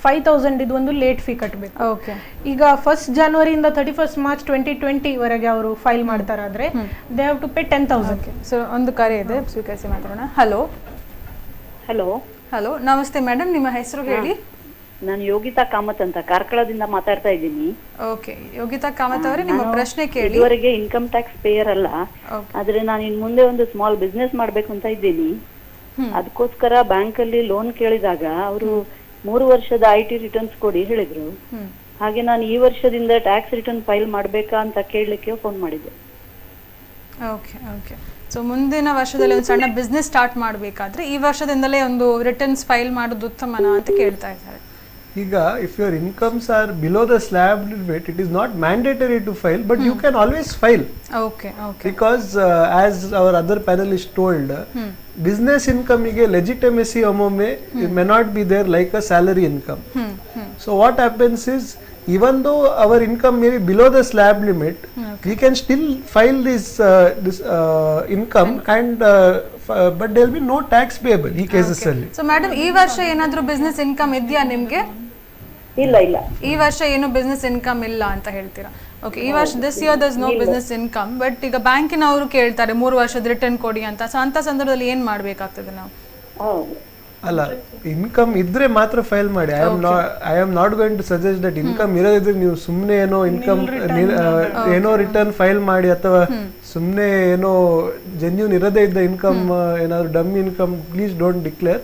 5,000 ಇದು ಒಂದು ಲೇಟ್ ಫೀ ಕಟ್ಟಬೇಕು. ಈಗ 1st January ಇಂದ 31st March 2020 ವರೆಗೆ ಅವರು ಫೈಲ್ ಮಾಡ್ತಾರಾದ್ರೆ they have to pay 10,000. So ಒಂದು ಕರೆ ಇದೆ, ಸ್ವೀಕರಿಸಿ ಮಾತಾಡೋಣ. ಹಲೋ ಹಲೋ ಹಲೋ, ನಮಸ್ತೆ ಮೇಡಮ್, ನಿಮ್ಮ ಹೆಸರು ಹೇಳಿ? ನಾನು ಯೋಗಿತಾ ಕಾಮತ್ ಅಂತ ಕಾರ್ಕಳದಿಂದ ಮಾತಾಡ್ತಾ ಇದ್ದೀನಿ. ಓಕೆ, ಯೋಗಿತಾ ಕಾಮತ್ ಅವರೇ, ನಿಮ್ಮ ಪ್ರಶ್ನೆ ಕೇಳಿ. ಇದುವರೆಗೆ ಇನ್ಕಮ್ ಟ್ಯಾಕ್ಸ್ ಪೇಯರ್ ಅಲ್ಲ, ಆದ್ರೆ ನಾನು ಇನ್ ಮುಂದೆ ಒಂದು ಸ್ಮಾಲ್ ಬಿಸ್ನೆಸ್ ಮಾಡ್ಬೇಕು ಅಂತ ಇದ್ದೀನಿ. ಅದಕ್ಕೋಸ್ಕರ ಬ್ಯಾಂಕ್ ಅಲ್ಲಿ ಲೋನ್ ಕೇಳಿದಾಗ ಅವರು 3 ವರ್ಷದ IT ರಿಟರ್ನ್ಸ್ ಕೊಡಿ ಹೇಳಿದ್ರು. ಹಾಗೆ ನಾನು ಈ ವರ್ಷದಿಂದ ಟ್ಯಾಕ್ಸ್ ರಿಟರ್ನ್ ಫೈಲ್ ಮಾಡ್ಬೇಕಾ ಅಂತ ಕೇಳಲಿಕ್ಕೆ ಫೋನ್ ಮಾಡಿದ್ದೆ. ಓಕೆ ಓಕೆ, ಸೊ ಮುಂದಿನ ವರ್ಷದಲ್ಲಿ ಒಂದು ಸಣ್ಣ ಬಿಸ್ನೆಸ್ ಸ್ಟಾರ್ಟ್ ಮಾಡಬೇಕಾದ್ರೆ ಈ ವರ್ಷದಿಂದಲೇ ಒಂದು ರಿಟರ್ನ್ಸ್ ಫೈಲ್ ಮಾಡೋದು ಉತ್ತಮನಾ ಅಂತ ಕೇಳ್ತಾ ಇದ್ದಾರೆ. ಈಗ if your incomes are below the slab limit, it is not mandatory to file, but you can always file. Okay. Because as our other panelist told, business income ige legitimacy omome it may not be there like a salary income. So what happens is, even though our income may be below the slab limit, we can still file this income and but there will be no tax payable ಈ cases ಅಲ್ಲಿ. So madam, ಈ ವರ್ಷ ಏನಾದರೂ business income ಇದೆಯಾ ನಿಮಗೆ? ಇಲ್ಲ, ಈ ವರ್ಷ ಏನು ಬಿಸ್ನೆಸ್ ಇನ್ಕಮ್ ಇಲ್ಲ ಅಂತ ಹೇಳ್ತೀರಾ? ಓಕೆ, ಈ ವರ್ಷ this year thus no business income, but ಈಗ ಬ್ಯಾಂಕಿನವರು ಕೇಳ್ತಾರೆ 3 ವರ್ಷದ ರಿಟರ್ನ್ ಕೊಡಿ ಅಂತ. ಸೊ ಅಂತ ಸಂದರ್ಭದಲ್ಲಿ ಏನು ಮಾಡಬೇಕಾಗ್ತದೆ ನಾವು? ಅಲ್ಲ, ಇನ್ಕಮ್ ಇದ್ರೆ ಮಾತ್ರ ಫೈಲ್ ಮಾಡಿ. I am not going to suggest that income ಇರೋದಿದ್ರೆ ನೀವು ಸುಮ್ಮನೆ ಏನೋ ರಿಟರ್ನ್ ಫೈಲ್ ಮಾಡಿ, ಅಥವಾ ಸುಮ್ಮನೆ ಏನೋ ಜೆನ್ಯೂನ್ ಇರದೇ ಇದ್ದ ಇನ್ಕಮ್ ಏನಾದ್ರು dumb income please don't declare.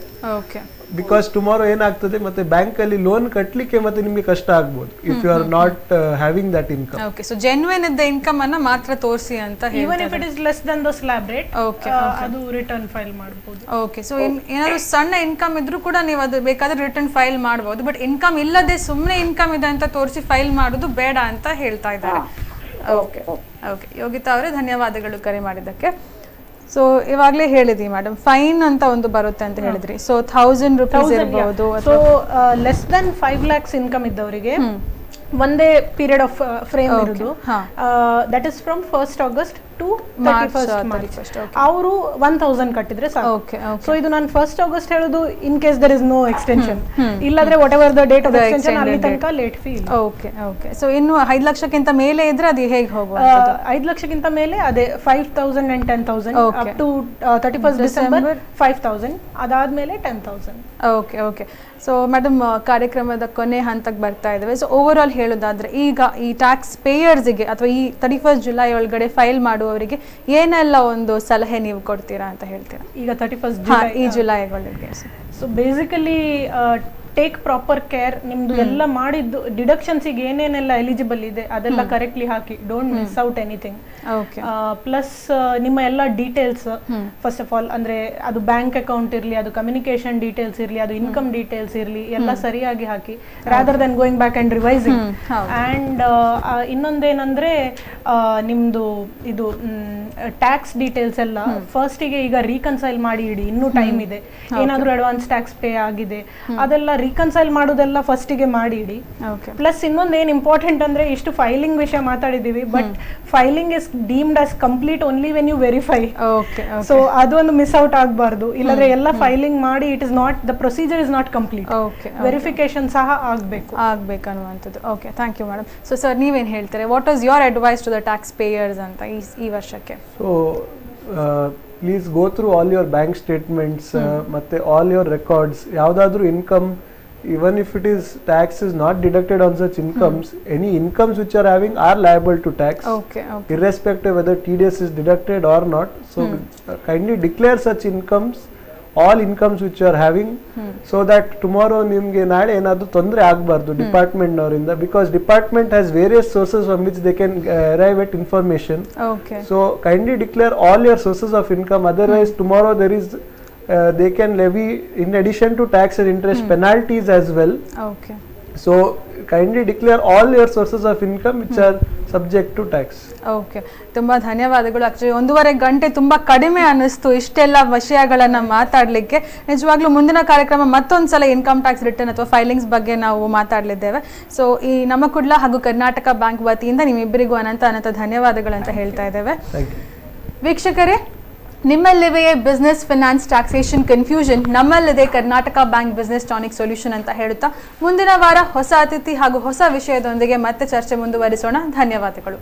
Because tomorrow ಏನಾಗ್ತದೆ, ಮತ್ತೆ ಬ್ಯಾಂಕ್ ಅಲ್ಲಿ ಲೋನ್ ಕಟ್ಟಲಿಕ್ಕೆ ಮತ್ತೆ ನಿಮಗೆ ಕಷ್ಟ ಆಗ್ಬೋದು if you are not having that income. Okay, so genuine ಇದ್ದ ಇನ್ಕಮ್ ಅನ್ನ ಮಾತ್ರ ತೋರಿಸಿ ಅಂತ ಹೇಳ್ತಾರೆ. Even if it is less than the slab rate, ಅದು ರಿಟರ್ನ್ ಫೈಲ್ ಮಾಡಬಹುದು. ಓಕೆ, ಸೊ ಏನಾದ್ರು ಸಣ್ಣ ಇನ್ಕಮ್ ಇದ್ರೂ ಕೂಡ ನೀವು ಅದು ಬೇಕಾದ್ರೆ ರಿಟರ್ನ್ ಫೈಲ್ ಮಾಡಬಹುದು, ಬಟ್ ಇನ್ಕಮ್ ಇಲ್ಲದೆ ಸುಮ್ಮನೆ ಇನ್ಕಮ್ ಇದೆ ಅಂತ ತೋರಿಸಿ ಫೈಲ್ ಮಾಡೋದು ಬೇಡ ಅಂತ ಹೇಳ್ತಾ ಇದ್ದಾರೆ. ಓಕೆ ಓಕೆ, ಯೋಗಿತಾ ಅವರೇ ಧನ್ಯವಾದಗಳು ಕರೆ ಮಾಡಿದ್ದಕ್ಕೆ. ಸೊ ಇವಾಗಲೇ ಹೇಳಿದ್ವಿ ಮೇಡಮ್, ಫೈನ್ ಅಂತ ಒಂದು ಬರುತ್ತೆ ಅಂತ ಹೇಳಿದ್ರಿ. ಸೊ 1,000 ರೂಪೀಸ್ ಇರಬಹುದು. So less than 5 lakhs income ಇದ್ದವರಿಗೆ ಒಂದೇ ಪೀರಿಯಡ್ ಆಫ್ ಫ್ರೇಮ್ ಇರುವುದು. That is from 1st August to 31st March. ಅವರು 1,000 ಕಟ್ಟಿದ್ರೆ ಸಾಕು. ಸೊ ಇದು ನಾನು 1st August ಹೇಳುದು in case there is no extension. ಇಲ್ಲದ್ರೆ whatever the date of extension ಅಲ್ಲಿ ತನಕ ಲೇಟ್ ಫೀ. ಓಕೆ. ಸೊ ಇನ್ನು 5 ಲಕ್ಷಕ್ಕಿಂತ ಮೇಲೆ ಇದ್ರೆ ಅದು ಹೇಗೆ ಹೋಗುವ? 5 ಲಕ್ಷಕ್ಕಿಂತ ಮೇಲೆ ಅದೇ 5,000 and 10,000 up to 31st December 5,000, ಅದಾದ್ಮೇಲೆ 10,000. ಓಕೆ. ಸೊ ಮೇಡಮ್, ಕಾರ್ಯಕ್ರಮದ ಕೊನೆ ಹಂತಕ್ಕೆ ಬರ್ತಾ ಇದ್ದೇವೆ. ಸೊ ಓವರ್ ಆಲ್ ಹೇಳೋದಾದ್ರೆ ಈಗ ಈ ಟ್ಯಾಕ್ಸ್ ಪೇಯರ್ಸ್ಗೆ ಅಥವಾ ಈ 31st July ಒಳಗಡೆ ಫೈಲ್ ಮಾಡುವವರಿಗೆ ಏನೆಲ್ಲ ಒಂದು ಸಲಹೆ ನೀವು ಕೊಡ್ತೀರಾ ಅಂತ ಹೇಳ್ತೀರಾ? ಈಗ 31st July ಈ ಜುಲೈ ಒಳಗೆ. So basically take proper care. ನಿಮ್ದು ಎಲ್ಲ ಮಾಡಿದ್ದು ಡಿಡಕ್ಷನ್ಸಿಗೆ ಏನೇನೆಲ್ಲ ಎಲಿಜಿಬಲ್ ಇದೆ ಅದೆಲ್ಲ correctly hockey, don't miss out anything. Plus ನಿಮ್ಮ ಎಲ್ಲ ಡೀಟೇಲ್ಸ್ ಫಸ್ಟ್ ಆಫ್ ಆಲ್, ಅಂದ್ರೆ ಅದು ಬ್ಯಾಂಕ್ ಅಕೌಂಟ್ ಇರಲಿ, ಅದು ಕಮ್ಯುನಿಕೇಶನ್ ಡೀಟೇಲ್ಸ್ ಇರಲಿ, ಅದು ಇನ್ಕಮ್ ಡೀಟೇಲ್ಸ್ ಇರಲಿ, ಎಲ್ಲ ಸರಿಯಾಗಿ ಹಾಕಿ, rather than going back and revising. And ಇನ್ನೊಂದೇನಂದ್ರೆ ನಿಮ್ದು ಇದು ಟ್ಯಾಕ್ಸ್ ಡೀಟೇಲ್ಸ್ ಎಲ್ಲ ಫಸ್ಟಿಗೆ ಈಗ ರೀಕನ್ಸೈಲ್ ಮಾಡಿ ಇಡಿ, ಇನ್ನೂ ಟೈಮ್ ಇದೆ. ಏನಾದ್ರೂ ಅಡ್ವಾನ್ಸ್ ಟ್ಯಾಕ್ಸ್ ಪೇ ಆಗಿದೆ ಅದೆಲ್ಲ ರೀಕನ್ಸೈಲ್ ಮಾಡೋದೆಲ್ಲ ಫಸ್ಟಿಗೆ ಮಾಡಿ ಇಡಿ. ಪ್ಲಸ್ ಇನ್ನೊಂದು ಏನ್ ಇಂಪಾರ್ಟೆಂಟ್ ಅಂದ್ರೆ, ಇಷ್ಟು ಫೈಲಿಂಗ್ ವಿಷಯ ಮಾತಾಡಿದೀವಿ, but filing is deemed as complete only when you verify. So ಅದೊಂದು ಮಿಸ್ ಔಟ್ ಆಗಬಾರ್ದು. ಇಲ್ಲದ್ರೆ ಎಲ್ಲ ಫೈಲಿಂಗ್ ಮಾಡಿ it is not, the procedure is not complete. Verification ಸಹ ಆಗ್ಬೇಕನ್ನುವಂಥದ್ದು. Okay, thank you madam. So sir, ನೀವೇನು ಹೇಳ್ತಾರೆ? What was your advice to the tax payers ಅಂತ ಈ ವರ್ಷಕ್ಕೆ? So please go through all your bank statements ಮತ್ತೆ all your records. ಯಾವುದಾದ್ರೂ income even if it is tax is not deducted on such incomes, any incomes which are having are liable to tax, irrespective whether TDS is deducted or not. So kindly declare such incomes, all incomes which you are having, so that tomorrow ನಿಮಗೆ ನಾಳೆ ಏನಾದರೂ ತೊಂದರೆ ಆಗಬಾರ್ದು department ನವರಿಂದ, because department has various sources from which they can arrive at information. So kindly declare all your sources of income, otherwise tomorrow there is they can levy in addition to tax and interest penalties as well. So kindly declare all your sources of income which are subject to tax. ತುಂಬಾ ಧನ್ಯವಾದಗಳು. Actually 1.5 ಗಂಟೆ ತುಂಬಾ ಕಡಿಮೆ ಅನ್ನಿಸ್ತು ಇಷ್ಟೆಲ್ಲ ವಿಷಯಗಳನ್ನ ಮಾತಾಡ್ಲಿಕ್ಕೆ. ನಿಜವಾಗ್ಲೂ ಮುಂದಿನ ಕಾರ್ಯಕ್ರಮ ಮತ್ತೊಂದ್ಸಲ ಇನ್ಕಮ್ ಟ್ಯಾಕ್ಸ್ ರಿಟರ್ನ್ ಅಥವಾ ಫೈಲಿಂಗ್ಸ್ ಬಗ್ಗೆ ನಾವು ಮಾತಾಡಲಿದ್ದೇವೆ. ಸೊ ಈ ನಮ್ಮ ಕುಡ್ಲ ಹಾಗೂ ಕರ್ನಾಟಕ ಬ್ಯಾಂಕ್ ವತಿಯಿಂದ ನಿಮ್ಮಿಬ್ಬರಿಗೂ ಅನಂತ ಧನ್ಯವಾದಗಳಂತ ಹೇಳ್ತಾ ಇದ್ದೇವೆ. ವೀಕ್ಷಕರೇ, ನಿಮ್ಮಲ್ಲಿವೆಯೇ ಬಿಸ್ನೆಸ್ ಫಿನಾನ್ಸ್ ಟ್ಯಾಕ್ಸೇಷನ್ ಕನ್ಫ್ಯೂಷನ್, ನಮ್ಮಲ್ಲಿದೆ Karnataka bank business tonic solution ಅಂತ ಹೇಳುತ್ತಾ ಮುಂದಿನ ವಾರ ಹೊಸ ಅತಿಥಿ ಹಾಗೂ ಹೊಸ ವಿಷಯದೊಂದಿಗೆ ಮತ್ತೆ ಚರ್ಚೆ ಮುಂದುವರಿಸೋಣ. ಧನ್ಯವಾದಗಳು.